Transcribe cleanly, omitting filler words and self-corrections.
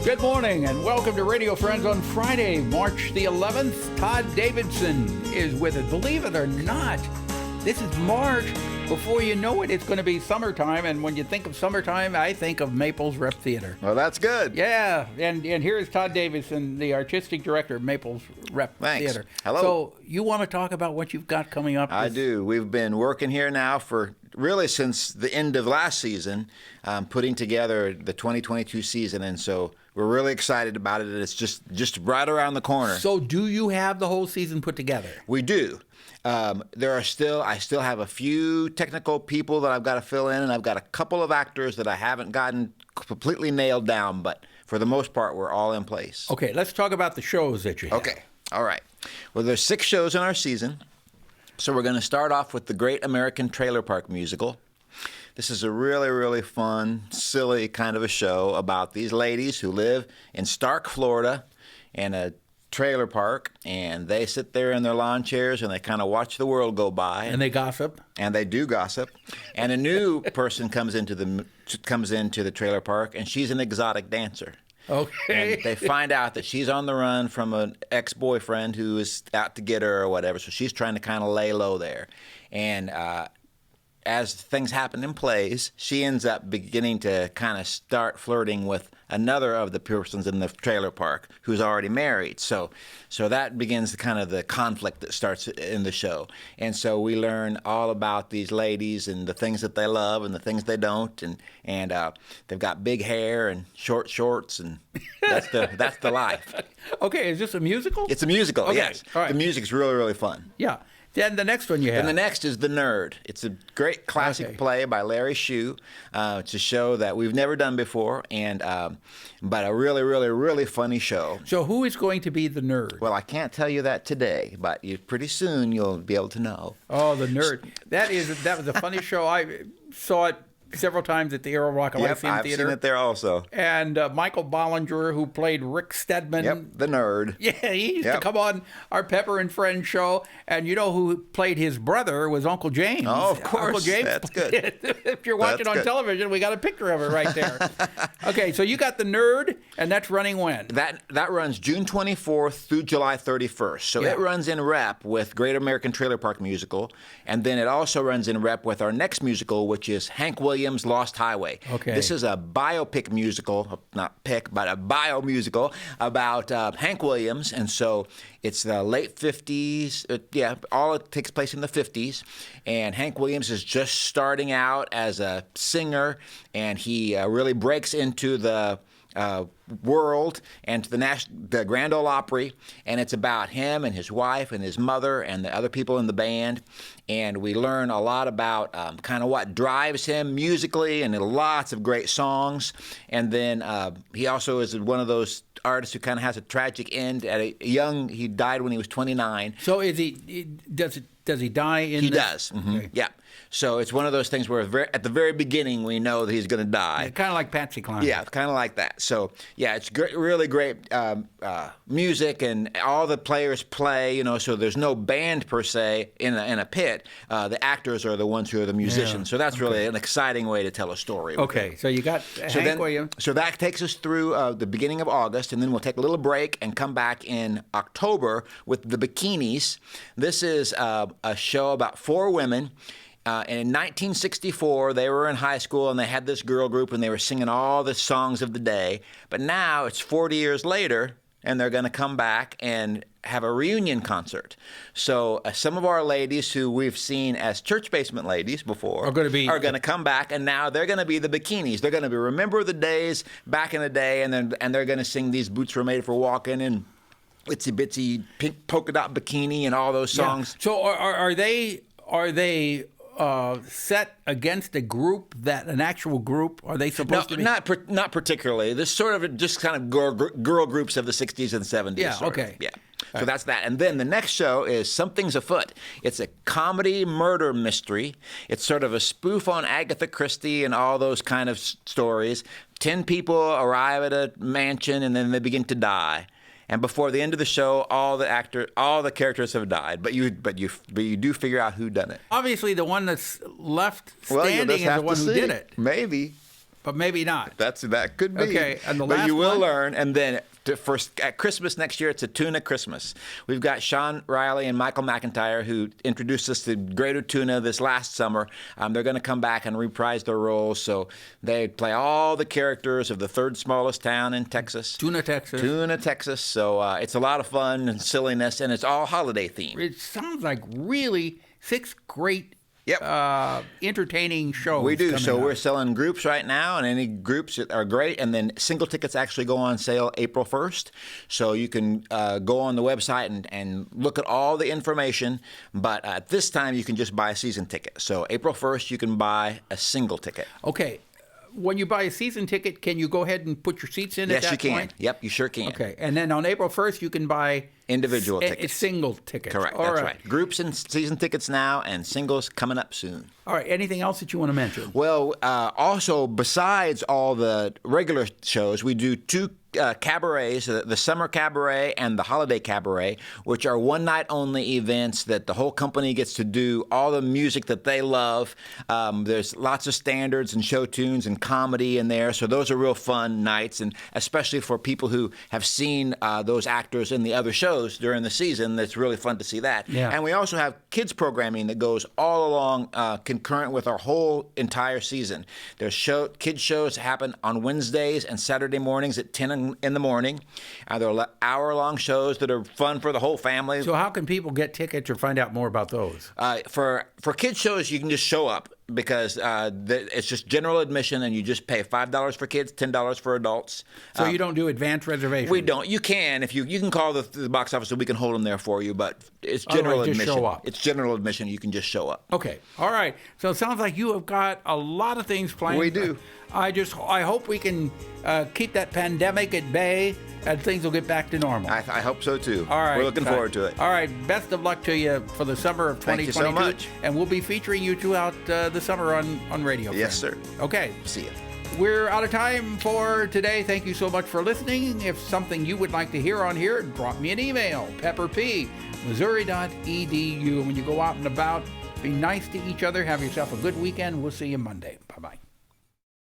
Good morning and welcome to Radio Friends on Friday, March the 11th. Todd Davison is with us. Believe it or not, this is March. Before you know it, it's going to be summertime. And when you think of summertime, I think of Maples Rep Theatre. Well, that's good. Yeah. And here's Todd Davison, the artistic director of Maples Rep Theatre. Hello. So you want to talk about what you've got coming up? I do. We've been working here now for really since the end of last season, putting together the 2022 season. And so we're really excited about it. And it's just right around the corner. So do you have the whole season put together? We do. I still have a few technical people that I've got to fill in, and I've got a couple of actors that I haven't gotten completely nailed down, but for the most part, we're all in place. Okay, let's talk about the shows that you have. Okay, all right. Well, there's 6 shows in our season, so we're going to start off with the Great American Trailer Park Musical. This is a really, really fun, silly kind of a show about these ladies who live in Stark, Florida, in a trailer park, and they sit there in their lawn chairs and they kind of watch the world go by. And they gossip. And they do gossip. And a new person comes into the trailer park, and she's an exotic dancer. Okay. And they find out that she's on the run from an ex-boyfriend who is out to get her or whatever, so she's trying to kind of lay low there. And as things happen in plays, she ends up beginning to kind of start flirting with another of the persons in the trailer park who's already married. So that begins the conflict that starts in the show. And so we learn all about these ladies and the things that they love and the things they don't. And they've got big hair and short shorts, and that's the life. Okay, is this a musical? It's a musical, okay. Yes. All right. The music's really, really fun. Yeah. Then the next one you have. And the next is The Nerd. It's a great classic play by Larry Shue. It's a show that we've never done before, but a really, really, really funny show. So who is going to be the nerd? Well, I can't tell you that today, but pretty soon you'll be able to know. Oh, the nerd. That was a funny show. I saw it several times at the Aero Rock Lyceum I've Theater. seen it there also. And Michael Bollinger, who played Rick Stedman. Yep, the nerd. Yeah, he used to come on our Pepper and Friends show. And you know who played his brother was Uncle James. Oh, of course. Uncle James. That's good. If you're watching on television, we got a picture of it right there. Okay, so you got the nerd, and that's running when? That runs June 24th through July 31st. So it runs in rep with Great American Trailer Park Musical, and then it also runs in rep with our next musical, which is Hank Williams' Lost Highway. Okay. This is a biopic musical, not pick, but a bio musical about Hank Williams, and so it's the late 50s. All it takes place in the 50s, and Hank Williams is just starting out as a singer, and he really breaks into the world and to the Grand Ole Opry, and it's about him and his wife and his mother and the other people in the band, and we learn a lot about kind of what drives him musically, and lots of great songs. And then he also is one of those artists who kind of has a tragic end. He died when he was 29. So does he die in He this? does. Mm-hmm. Okay. Yeah. So it's one of those things where at the very beginning we know that he's going to die. Kind of like Patsy Cline. Yeah, kind of like that. So yeah, it's really great music, and all the players play. So there's no band per se in a pit. The actors are the ones who are the musicians. So that's really an exciting way to tell a story. Okay, so you got Hank Williams. So that takes us through the beginning of August, and then we'll take a little break and come back in October with the Bikinis. This is a show about 4 women. And in 1964, they were in high school, and they had this girl group, and they were singing all the songs of the day. But now it's 40 years later, and they're going to come back and have a reunion concert. So some of our ladies who we've seen as church basement ladies before are going to come back, and now they're going to be the Bikinis. They're going to remember the days back in the day, and they're going to sing "These Boots Were Made for Walking" and "Itsy Bitsy Pink Polka Dot Bikini" and all those songs. Yeah. So are they set against an actual group? Are they supposed to be? Not particularly. This sort of just kind of girl groups of the 60s and 70s. Yeah, okay. Yeah. So that's that. And then the next show is Something's Afoot. It's a comedy murder mystery. It's sort of a spoof on Agatha Christie and all those kind of stories. 10 people arrive at a mansion, and then they begin to die. And before the end of the show, all the characters have died. But you do figure out who done it. Obviously, the one that's left standing is the one who did it. Maybe. but maybe not. That could be. Okay, and the but last you will one? learn, and then at Christmas next year, it's a Tuna Christmas. We've got Sean Riley and Michael McIntyre, who introduced us to Greater Tuna this last summer. They're going to come back and reprise their roles, so they play all the characters of the third smallest town in Texas. Tuna, Texas. Tuna, Texas. So it's a lot of fun and silliness, and it's all holiday themed. It sounds like really 6 great Yep. entertaining shows. We do. coming So up. we're selling groups right now, and any groups are great. And then single tickets actually go on sale April 1st. So you can go on the website and look at all the information. But at this time, you can just buy a season ticket. So April 1st, you can buy a single ticket. Okay. When you buy a season ticket, can you go ahead and put your seats in at that Yes, you can. point? Yep, you sure can. Okay. And then on April 1st, you can buy Individual tickets. Single tickets. Correct. All That's right. Groups and season tickets now, and singles coming up soon. All right. Anything else that you want to mention? Well, also, besides all the regular shows, we do 2 cabarets, the summer cabaret and the holiday cabaret, which are one-night only events that the whole company gets to do all the music that they love. There's lots of standards and show tunes and comedy in there, so those are real fun nights, and especially for people who have seen those actors in the other shows during the season, it's really fun to see that. Yeah. And we also have kids programming that goes all along concurrent with our whole entire season. There's kids shows that happen on Wednesdays and Saturday mornings at 10 in the morning. There are hour-long shows that are fun for the whole family. So how can people get tickets or find out more about those? For kids shows, you can just show up because it's just general admission, and you just pay $5 for kids, $10 for adults. So you don't do advance reservations? We don't. You can if you can call the box office and we can hold them there for you, but it's general Otherwise, just admission. show up. It's general admission. You can just show up. Okay. All right. So it sounds like you have got a lot of things planned. We do. I hope we can keep that pandemic at bay and things will get back to normal. I hope so too. All right. We're looking forward to it. All right. Best of luck to you for the summer of 2022. Thank you so much. And we'll be featuring you throughout the summer on radio. Yes, Friend. sir. Okay. See you. We're out of time for today. Thank you so much for listening. If something you would like to hear on here, drop me an email, pepperp@missouri.edu. When you go out and about, be nice to each other. Have yourself a good weekend. We'll see you Monday. Bye-bye.